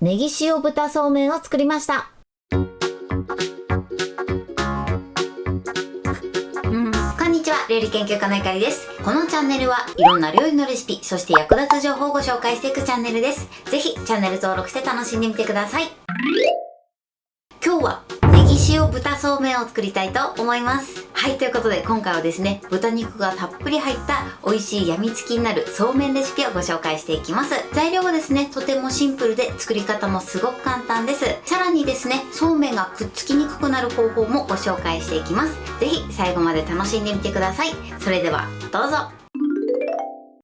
ネギ塩豚そうめんを作りました。こんにちは、料理研究家のゆかりです。このチャンネルはいろんな料理のレシピ、そして役立つ情報をご紹介していくチャンネルです。ぜひチャンネル登録して楽しんでみてください。今日はネギ塩豚そうめんを作りたいと思います。はい、ということで今回はですね、豚肉がたっぷり入った美味しいやみつきになるそうめんレシピをご紹介していきます。材料はですね、とてもシンプルで作り方もすごく簡単です。さらにですね、そうめんがくっつきにくくなる方法もご紹介していきます。ぜひ最後まで楽しんでみてください。それではどうぞ。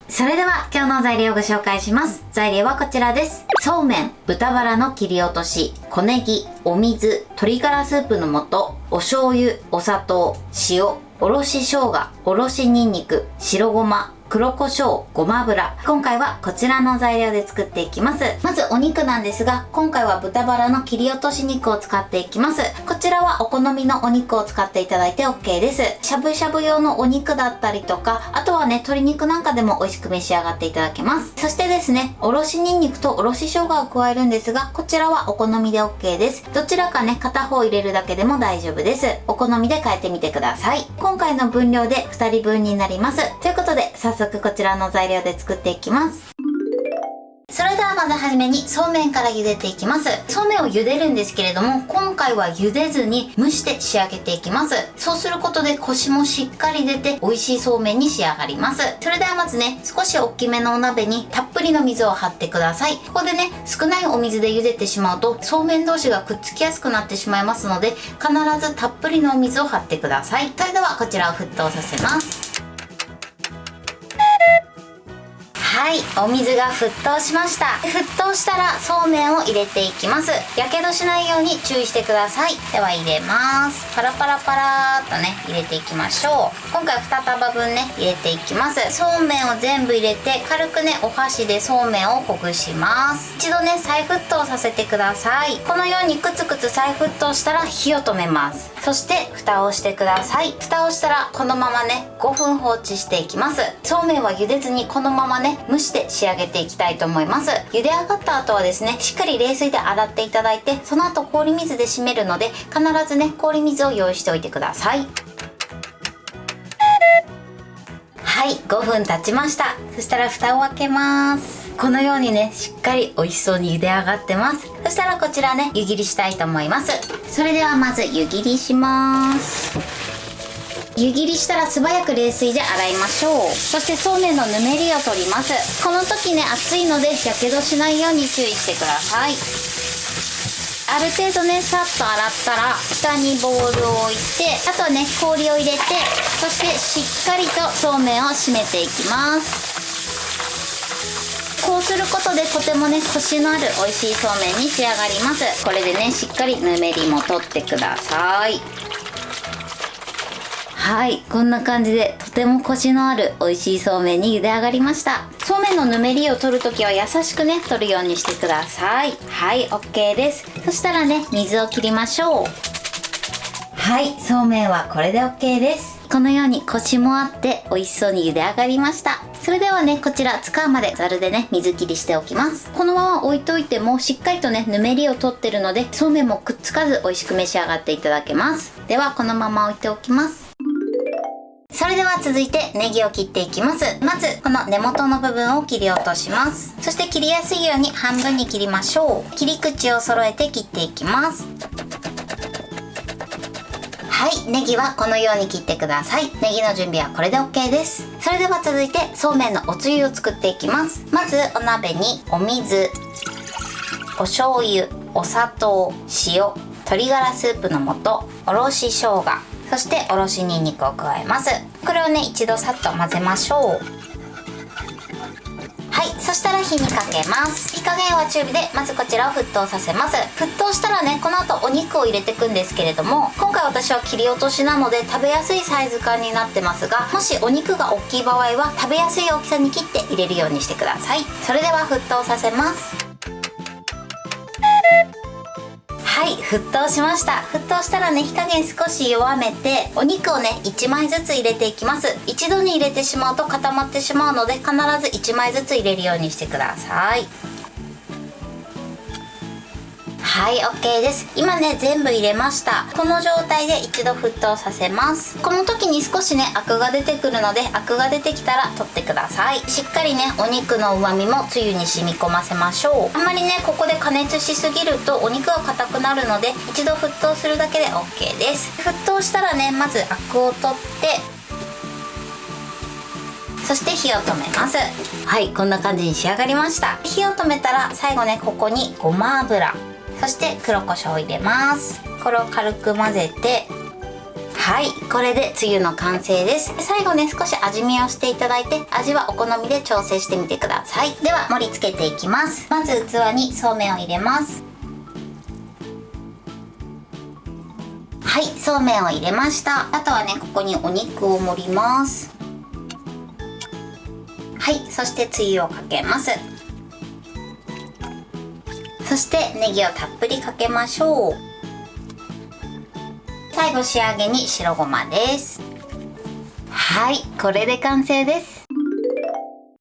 それでは今日の材料をご紹介します。材料はこちらです。そうめん、豚バラの切り落とし、小ネギ、お水、鶏ガラスープの素、お醤油、お砂糖、塩、おろし生姜、おろしにんにく、白ごま、黒胡椒、ごま油。今回はこちらの材料で作っていきます。まずお肉なんですが、今回は豚バラの切り落とし肉を使っていきます。こちらはお好みのお肉を使っていただいて OK です。しゃぶしゃぶ用のお肉だったりとか、あとはね、鶏肉なんかでも美味しく召し上がっていただけます。そしてですね、おろしにんにくとおろし生姜を加えるんですが、こちらはお好みで OK です。どちらかね、片方入れるだけでも大丈夫です。お好みで変えてみてください。今回の分量で2人分になります。ということで、早速こちらの材料で作っていきます。それではまずはじめにそうめんから茹でていきます。そうめんを茹でるんですけれども、今回は茹でずに蒸して仕上げていきます。そうすることでコシもしっかり出て美味しいそうめんに仕上がります。それではまずね、少し大きめのお鍋にたっぷりの水を張ってください。ここでね、少ないお水で茹でてしまうとそうめん同士がくっつきやすくなってしまいますので、必ずたっぷりのお水を張ってください。それではこちらを沸騰させます。はい、お水が沸騰しました。沸騰したらそうめんを入れていきます。やけどしないように注意してください。では入れます。パラパラパラーっとね、入れていきましょう。今回2束分ね、入れていきます。そうめんを全部入れて、軽くね、お箸でそうめんをほぐします。一度ね、再沸騰させてください。このようにクツクツ再沸騰したら火を止めます。そして蓋をしてください。蓋をしたらこのままね、5分放置していきます。そうめんは茹でずにこのままね、蒸して仕上げていきたいと思います。茹で上がった後はですね、しっかり冷水で洗っていただいて、その後氷水で締めるので、必ずね、氷水を用意しておいてください。はい、5分経ちました。そしたら蓋を開けます。このようにね、しっかり美味しそうに茹で上がってます。そしたらこちらね、湯切りしたいと思います。それではまず湯切りします。湯切りしたら素早く冷水で洗いましょう。そしてそうめんのぬめりを取ります。この時ね、熱いのでやけどしないように注意してください。ある程度ね、さっと洗ったら下にボウルを置いて、あとね、氷を入れて、そしてしっかりとそうめんを締めていきます。こうすることでとてもね、コシのある美味しいそうめんに仕上がります。これでね、しっかりぬめりも取ってください。はい、こんな感じでとてもコシのある美味しいそうめんに茹で上がりました。そうめんのぬめりを取るときは優しくね、取るようにしてください。はい、 OK です。そしたらね、水を切りましょう。はい、そうめんはこれで OK です。このようにコシもあって美味しそうに茹で上がりました。それではね、こちら使うまでざるでね、水切りしておきます。このまま置いといてもしっかりとね、ぬめりを取ってるので、そうめんもくっつかず美味しく召し上がっていただけます。ではこのまま置いておきます。それでは続いてネギを切っていきます。まずこの根元の部分を切り落とします。そして切りやすいように半分に切りましょう。切り口を揃えて切っていきます。はい、ネギはこのように切ってください。ネギの準備はこれで OK です。それでは続いてそうめんのおつゆを作っていきます。まずお鍋にお水、お醤油、お砂糖、塩、鶏ガラスープの素、おろし生姜、そしておろしにんにくを加えます。これをね、一度さっと混ぜましょう。はい、そしたら火にかけます。火加減は中火で、まずこちらを沸騰させます。沸騰したらね、この後お肉を入れていくんですけれども、今回私は切り落としなので食べやすいサイズ感になってますが、もしお肉が大きい場合は食べやすい大きさに切って入れるようにしてください。それでは沸騰させます。はい、沸騰しました。沸騰したらね、火加減少し弱めて、お肉をね、1枚ずつ入れていきます。一度に入れてしまうと固まってしまうので、必ず1枚ずつ入れるようにしてください。はい、OK です。今ね、全部入れました。この状態で一度沸騰させます。この時に少しね、アクが出てくるので、アクが出てきたら取ってください。しっかりね、お肉の旨味もつゆに染み込ませましょう。あんまりね、ここで加熱しすぎるとお肉が硬くなるので、一度沸騰するだけで OK です。沸騰したらね、まずアクを取って、そして火を止めます。はい、こんな感じに仕上がりました。火を止めたら最後ね、ここにごま油、そして黒胡椒を入れます。これを軽く混ぜて、はい、これでつゆの完成です。最後ね、少し味見をしていただいて、味はお好みで調整してみてください。では盛り付けていきます。まず器にそうめんを入れます。はい、そうめんを入れました。あとはね、ここにお肉を盛ります。はい、そしてつゆをかけます。そしてネギをたっぷりかけましょう。最後仕上げに白ごまです。はい、これで完成です。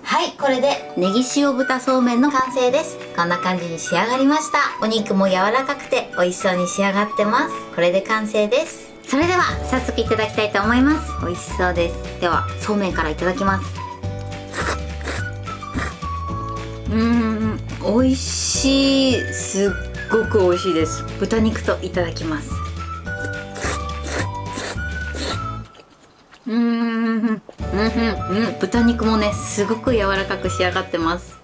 はい、これでネギ塩豚そうめんの完成です。こんな感じに仕上がりました。お肉も柔らかくて美味しそうに仕上がってます。これで完成です。それでは早速いただきたいと思います。美味しそうです。ではそうめんからいただきます。美味しい。すっごく美味しいです。豚肉といただきます。豚肉もね、すごく柔らかく仕上がってます。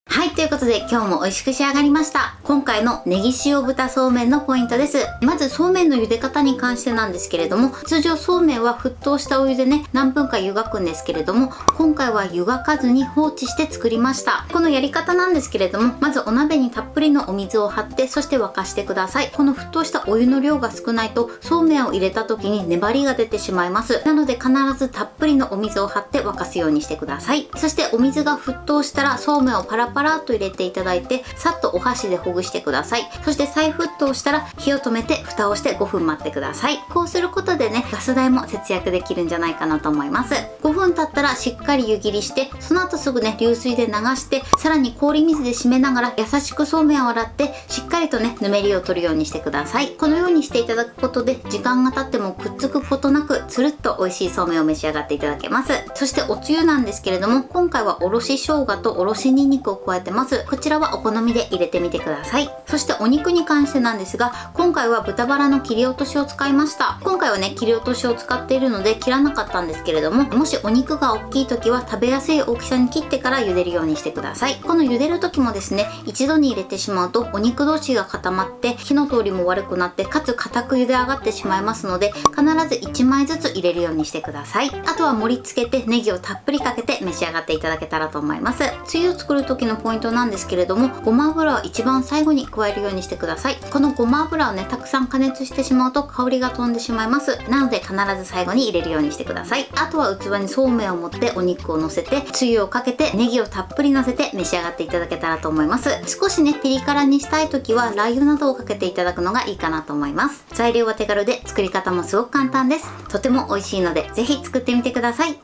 はい、ということで今日も美味しく仕上がりました。今回のネギ塩豚そうめんのポイントです。まずそうめんの茹で方に関してなんですけれども、通常そうめんは沸騰したお湯でね、何分か湯がくんですけれども、今回は湯がかずに放置して作りました。このやり方なんですけれども、まずお鍋にたっぷりのお水を張って、そして沸かしてください。この沸騰したお湯の量が少ないと、そうめんを入れた時に粘りが出てしまいます。なので必ずたっぷりのお水を張って沸かすようにしてください。そしてお水が沸騰したら、そうめんをパラパラっと入れていただいて、さっとお箸でほぐしてください。そして再沸騰したら火を止めて蓋をして5分待ってください。こうすることでね、ガス代も節約できるんじゃないかなと思います。5分経ったらしっかり湯切りして、その後すぐね、流水で流して、さらに氷水で締めながら優しくそうめんを洗って、しっかりとね、ぬめりを取るようにしてください。このようにしていただくことで、時間が経ってもくっつくことなく、つるっと美味しいそうめんを召し上がっていただけます。そしておつゆなんですけれども、今回はおろし生姜とおろしにんにくを加えてます。こちらはお好みで入れてみてください。そしてお肉に関してなんですが、今回は豚バラの切り落としを使いました。今回はね、切り落としを使っているので切らなかったんですけれども、もしお肉が大きい時は食べやすい大きさに切ってから茹でるようにしてください。この茹でる時もですね、一度に入れてしまうとお肉同士が固まって火の通りも悪くなって、かつ硬く茹で上がってしまいますので、必ず1枚ずつ入れるようにしてください。あとは盛り付けてネギをたっぷりかけて召し上がっていただけたらと思います。つゆを作る時のポイントなんですけれども、ごま油は一番最後に加えるようにしてください。このごま油をね、たくさん加熱してしまうと香りが飛んでしまいます。なので必ず最後に入れるようにしてください。あとは器にそうめんを盛ってお肉を乗せて、つゆをかけてネギをたっぷり乗せて召し上がっていただけたらと思います。少しね、ピリ辛にしたい時はラー油などをかけていただくのがいいかなと思います。材料は手軽で作り方もすごく簡単です。とても美味しいのでぜひ作ってみてください。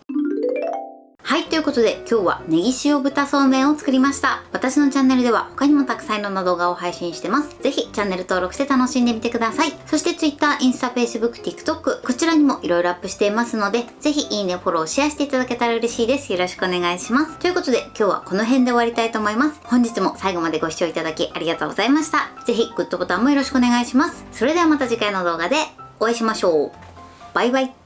はい、ということで今日はネギ塩豚そうめんを作りました。私のチャンネルでは他にもたくさんいろんな動画を配信してます。ぜひチャンネル登録して楽しんでみてください。そして Twitter、インスタ、Facebook、TikTok、こちらにもいろいろアップしていますので、ぜひいいね、フォロー、シェアしていただけたら嬉しいです。よろしくお願いします。ということで今日はこの辺で終わりたいと思います。本日も最後までご視聴いただきありがとうございました。ぜひグッドボタンもよろしくお願いします。それではまた次回の動画でお会いしましょう。バイバイ。